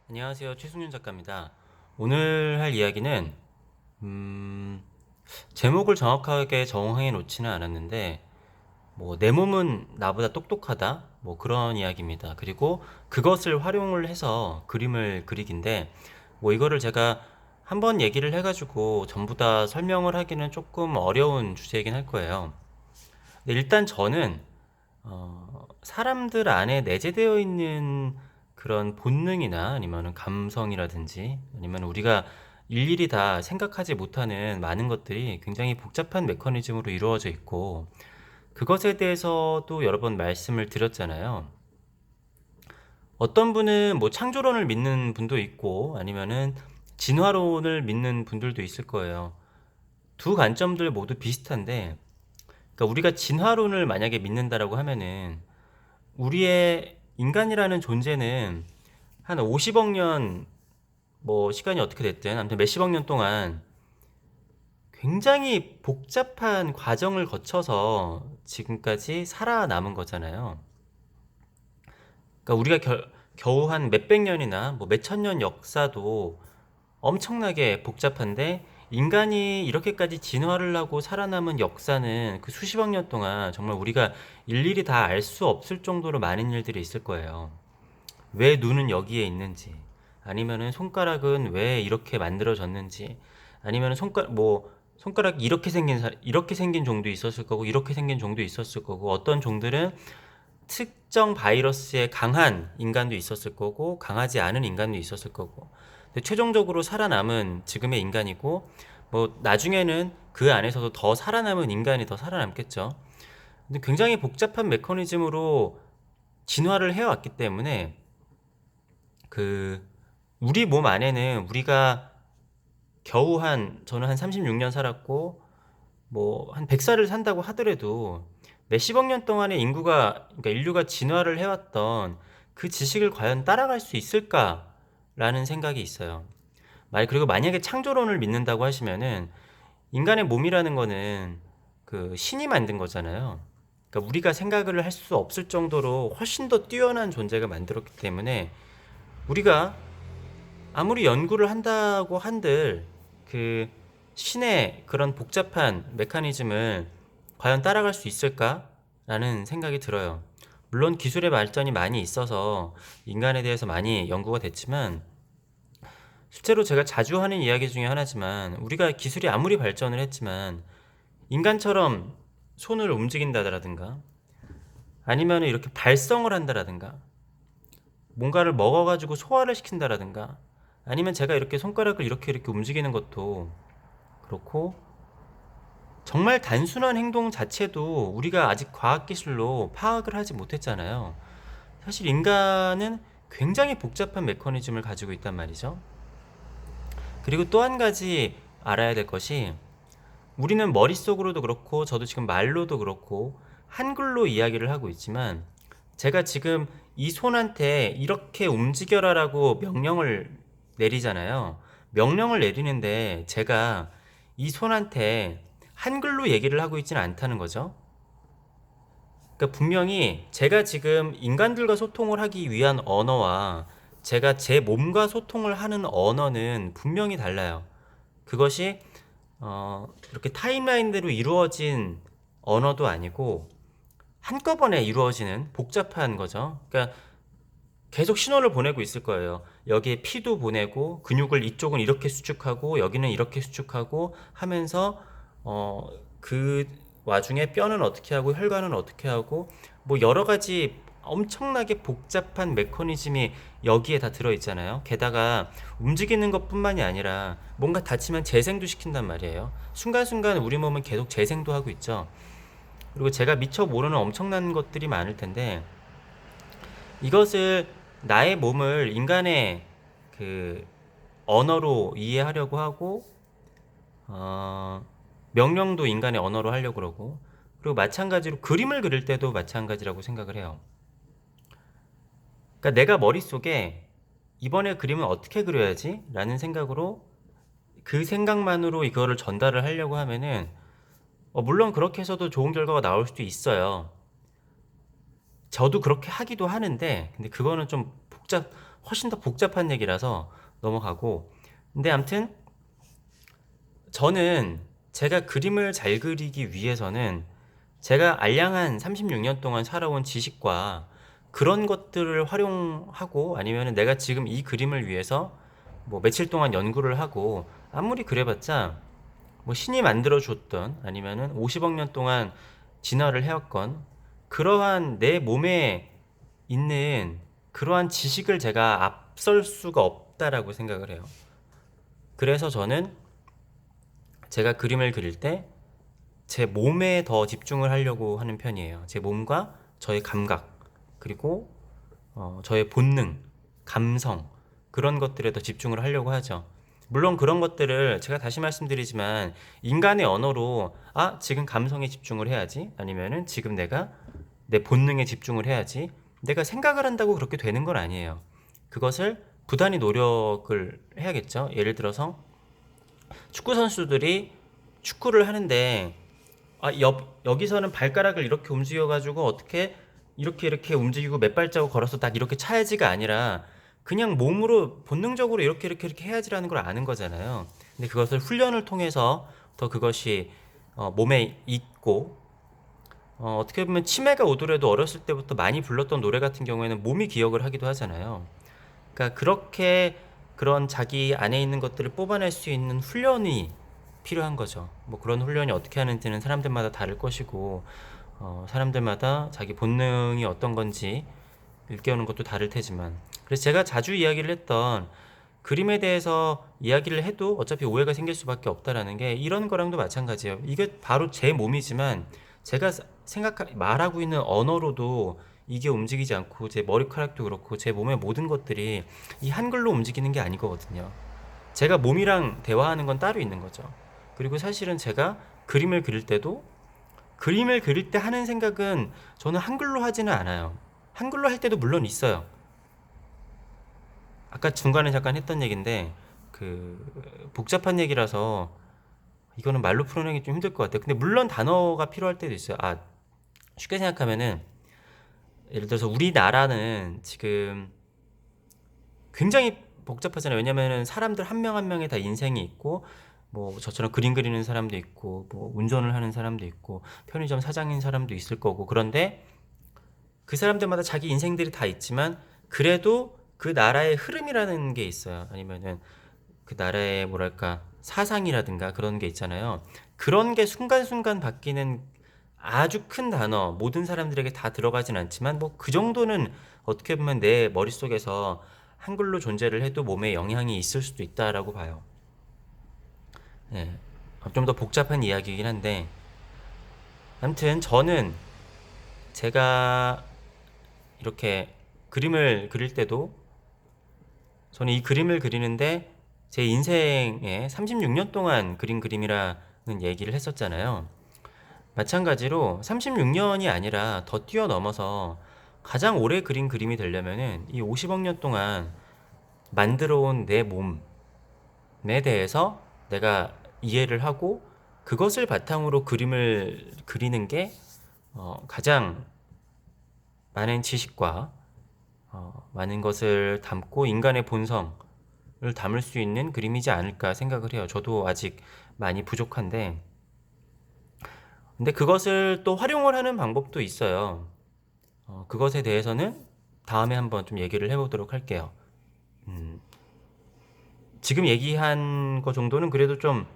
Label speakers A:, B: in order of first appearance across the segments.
A: 안녕하세요. 최승윤 작가입니다. 오늘 할 이야기는 제목을 정확하게 정해 놓지는 않았는데 내 몸은 나보다 똑똑하다 그런 이야기입니다. 그리고 그것을 활용을 해서 그림을 그리기인데 이거를 제가 한번 얘기를 해가지고 전부 다 설명을 하기는 조금 어려운 주제이긴 할 거예요. 근데 일단 저는 사람들 안에 내재되어 있는 그런 본능이나 아니면 감성이라든지 아니면 우리가 일일이 다 생각하지 못하는 많은 것들이 굉장히 복잡한 메커니즘으로 이루어져 있고 그것에 대해서도 여러 번 말씀을 드렸잖아요. 어떤 분은 창조론을 믿는 분도 있고 아니면은 진화론을 믿는 분들도 있을 거예요. 두 관점들 모두 비슷한데, 그러니까 우리가 진화론을 만약에 믿는다라고 하면은 우리의 인간이라는 존재는 한 50억 년 시간이 어떻게 됐든 아무튼 몇십억 년 동안 굉장히 복잡한 과정을 거쳐서 지금까지 살아남은 거잖아요. 그러니까 우리가 겨우 한 몇백 년이나 몇천 년 역사도 엄청나게 복잡한데 인간이 이렇게까지 진화를 하고 살아남은 역사는 그 수십억 년 동안 정말 우리가 일일이 다 알 수 없을 정도로 많은 일들이 있을 거예요. 왜 눈은 여기에 있는지, 아니면은 손가락은 왜 이렇게 만들어졌는지, 아니면은 손가락 이렇게 생긴 종도 있었을 거고 이렇게 생긴 종도 있었을 거고 어떤 종들은 특정 바이러스에 강한 인간도 있었을 거고 강하지 않은 인간도 있었을 거고, 근데 최종적으로 살아남은 지금의 인간이고 나중에는 그 안에서도 더 살아남은 인간이 더 살아남겠죠. 근데 굉장히 복잡한 메커니즘으로 진화를 해왔기 때문에 그 우리 몸 안에는 우리가 겨우 저는 한 36년 살았고 한 100살을 산다고 하더라도 몇십억 년 동안의 그러니까 인류가 진화를 해왔던 그 지식을 과연 따라갈 수 있을까라는 생각이 있어요. 그리고 만약에 창조론을 믿는다고 하시면은 인간의 몸이라는 거는 그 신이 만든 거잖아요. 그러니까 우리가 생각을 할 수 없을 정도로 훨씬 더 뛰어난 존재가 만들었기 때문에 우리가 아무리 연구를 한다고 한들 그 신의 그런 복잡한 메커니즘을 과연 따라갈 수 있을까라는 생각이 들어요. 물론 기술의 발전이 많이 있어서 인간에 대해서 많이 연구가 됐지만 실제로 제가 자주 하는 이야기 중에 하나지만 우리가 기술이 아무리 발전을 했지만 인간처럼 손을 움직인다라든가 아니면 이렇게 발성을 한다라든가 뭔가를 먹어가지고 소화를 시킨다라든가 아니면 제가 이렇게 손가락을 이렇게 움직이는 것도 그렇고 정말 단순한 행동 자체도 우리가 아직 과학기술로 파악을 하지 못했잖아요. 사실 인간은 굉장히 복잡한 메커니즘을 가지고 있단 말이죠. 그리고 또 한 가지 알아야 될 것이 우리는 머릿속으로도 그렇고 저도 지금 말로도 그렇고 한글로 이야기를 하고 있지만 제가 지금 이 손한테 이렇게 움직여라라고 명령을 내리잖아요. 명령을 내리는데 제가 이 손한테 한글로 얘기를 하고 있지는 않다는 거죠. 그러니까 분명히 제가 지금 인간들과 소통을 하기 위한 언어와 제가 제 몸과 소통을 하는 언어는 분명히 달라요. 그것이 이렇게 타임라인대로 이루어진 언어도 아니고 한꺼번에 이루어지는 복잡한 거죠. 그러니까 계속 신호를 보내고 있을 거예요. 여기에 피도 보내고 근육을 이쪽은 이렇게 수축하고 여기는 이렇게 수축하고 하면서 그 와중에 뼈는 어떻게 하고 혈관은 어떻게 하고 여러 가지 엄청나게 복잡한 메커니즘이 여기에 다 들어있잖아요. 게다가 움직이는 것뿐만이 아니라 뭔가 다치면 재생도 시킨단 말이에요. 순간순간 우리 몸은 계속 재생도 하고 있죠. 그리고 제가 미처 모르는 엄청난 것들이 많을 텐데 이것을 나의 몸을 인간의 그 언어로 이해하려고 하고 어, 명령도 인간의 언어로 하려고 그러고 그리고 마찬가지로 그림을 그릴 때도 마찬가지라고 생각을 해요. 그러니까 내가 머릿속에 이번에 그림은 어떻게 그려야지? 라는 생각으로 그 생각만으로 이거를 전달을 하려고 하면은 물론 그렇게 해서도 좋은 결과가 나올 수도 있어요. 저도 그렇게 하기도 하는데 근데 그거는 좀 훨씬 더 복잡한 얘기라서 넘어가고. 근데 아무튼 저는 제가 그림을 잘 그리기 위해서는 제가 알량한 36년 동안 살아온 지식과 그런 것들을 활용하고, 아니면 내가 지금 이 그림을 위해서 뭐 며칠 동안 연구를 하고, 아무리 그래봤자 뭐 신이 만들어 줬던, 아니면은 50억 년 동안 진화를 해왔건, 그러한 내 몸에 있는 그러한 지식을 제가 앞설 수가 없다라고 생각을 해요. 그래서 저는 제가 그림을 그릴 때 제 몸에 더 집중을 하려고 하는 편이에요. 제 몸과 저의 감각, 그리고 저의 본능, 감성, 그런 것들에 더 집중을 하려고 하죠. 물론 그런 것들을 제가 다시 말씀드리지만, 인간의 언어로 지금 감성에 집중을 해야지, 아니면은 지금 내가 내 본능에 집중을 해야지, 내가 생각을 한다고 그렇게 되는 건 아니에요. 그것을 부단히 노력을 해야겠죠. 예를 들어서 축구 선수들이 축구를 하는데, 여기서는 발가락을 이렇게 움직여가지고 어떻게 이렇게 움직이고 몇 발자국 걸어서 딱 이렇게 차야지가 아니라, 그냥 몸으로 본능적으로 이렇게 해야지라는 걸 아는 거잖아요. 근데 그것을 훈련을 통해서 더 그것이 몸에 있고, 어떻게 보면 치매가 오더라도 어렸을 때부터 많이 불렀던 노래 같은 경우에는 몸이 기억을 하기도 하잖아요. 그러니까 그렇게 그런 자기 안에 있는 것들을 뽑아낼 수 있는 훈련이 필요한 거죠. 뭐 그런 훈련이 어떻게 하는지는 사람들마다 다를 것이고, 사람들마다 자기 본능이 어떤 건지 일깨우는 것도 다를 테지만, 그래서 제가 자주 이야기를 했던, 그림에 대해서 이야기를 해도 어차피 오해가 생길 수밖에 없다라는 게 이런 거랑도 마찬가지예요. 이게 바로 제 몸이지만 제가 말하고 있는 언어로도 이게 움직이지 않고, 제 머리카락도 그렇고 제 몸의 모든 것들이 이 한글로 움직이는 게 아니거든요. 제가 몸이랑 대화하는 건 따로 있는 거죠. 그리고 사실은 제가 그림을 그릴 때도, 그림을 그릴 때 하는 생각은 저는 한글로 하지는 않아요. 한글로 할 때도 물론 있어요. 아까 중간에 잠깐 했던 얘기인데, 그 복잡한 얘기라서 이거는 말로 풀어내기 좀 힘들 것 같아요. 근데 물론 단어가 필요할 때도 있어요. 쉽게 생각하면은, 예를 들어서 우리나라는 지금 굉장히 복잡하잖아요. 왜냐면은 사람들 한 명 한 명에 다 인생이 있고, 뭐 저처럼 그림 그리는 사람도 있고, 뭐 운전을 하는 사람도 있고, 편의점 사장인 사람도 있을 거고. 그런데 그 사람들마다 자기 인생들이 다 있지만, 그래도 그 나라의 흐름이라는 게 있어요. 아니면은 그 나라의 뭐랄까 사상이라든가 그런 게 있잖아요. 그런 게 순간순간 바뀌는 아주 큰 단어, 모든 사람들에게 다 들어가진 않지만 뭐 그 정도는 어떻게 보면 내 머릿속에서 한글로 존재를 해도 몸에 영향이 있을 수도 있다라고 봐요. 네. 좀 더 복잡한 이야기이긴 한데, 아무튼 저는 제가 이렇게 그림을 그릴 때도, 저는 이 그림을 그리는데 제 인생에 36년 동안 그린 그림이라는 얘기를 했었잖아요. 마찬가지로 36년이 아니라 더 뛰어넘어서 가장 오래 그린 그림이 되려면은 이 50억 년 동안 만들어 온 내 몸에 대해서 내가 이해를 하고, 그것을 바탕으로 그림을 그리는 게 가장 많은 지식과 많은 것을 담고 인간의 본성을 담을 수 있는 그림이지 않을까 생각을 해요. 저도 아직 많이 부족한데, 근데 그것을 또 활용을 하는 방법도 있어요. 그것에 대해서는 다음에 한번 좀 얘기를 해보도록 할게요. 지금 얘기한 거 정도는 그래도 좀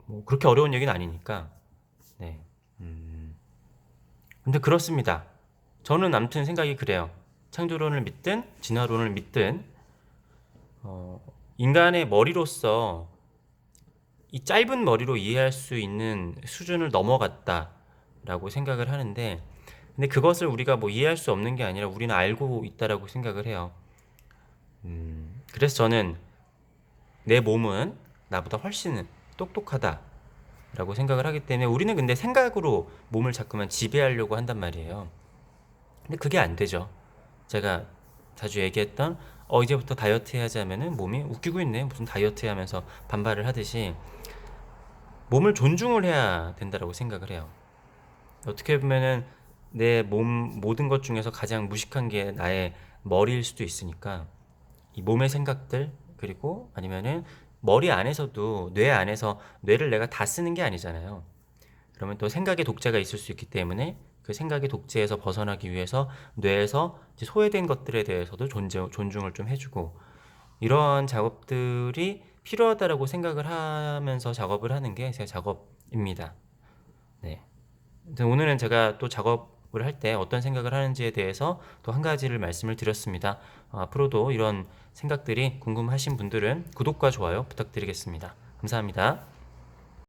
A: 뭐 그렇게 어려운 얘기는 아니니까. 네. 근데 그렇습니다. 저는 아무튼 생각이 그래요. 창조론을 믿든 진화론을 믿든, 인간의 머리로서 이 짧은 머리로 이해할 수 있는 수준을 넘어갔다라고 생각을 하는데, 근데 그것을 우리가 뭐 이해할 수 없는 게 아니라 우리는 알고 있다라고 생각을 해요. 그래서 저는 내 몸은 나보다 훨씬 똑똑하다라고 생각을 하기 때문에, 우리는 근데 생각으로 몸을 자꾸만 지배하려고 한단 말이에요. 근데 그게 안 되죠. 제가 자주 얘기했던, 이제부터 다이어트 해야지 하면은 몸이 웃기고 있네, 무슨 다이어트 하면서 반발을 하듯이, 몸을 존중을 해야 된다라고 생각을 해요. 어떻게 보면은 내 몸 모든 것 중에서 가장 무식한 게 나의 머리일 수도 있으니까 이 몸의 생각들, 그리고 아니면은 머리 안에서도, 뇌 안에서, 뇌를 내가 다 쓰는 게 아니잖아요. 그러면 또 생각의 독재가 있을 수 있기 때문에 그 생각의 독재에서 벗어나기 위해서 뇌에서 이제 소외된 것들에 대해서도 존중을 좀 해주고, 이런 작업들이 필요하다라고 생각을 하면서 작업을 하는 게 제 작업입니다. 네. 오늘은 제가 또 작업을 할 때 어떤 생각을 하는지에 대해서 또 한 가지를 말씀을 드렸습니다. 앞으로도 이런 생각들이 궁금하신 분들은 구독과 좋아요 부탁드리겠습니다. 감사합니다.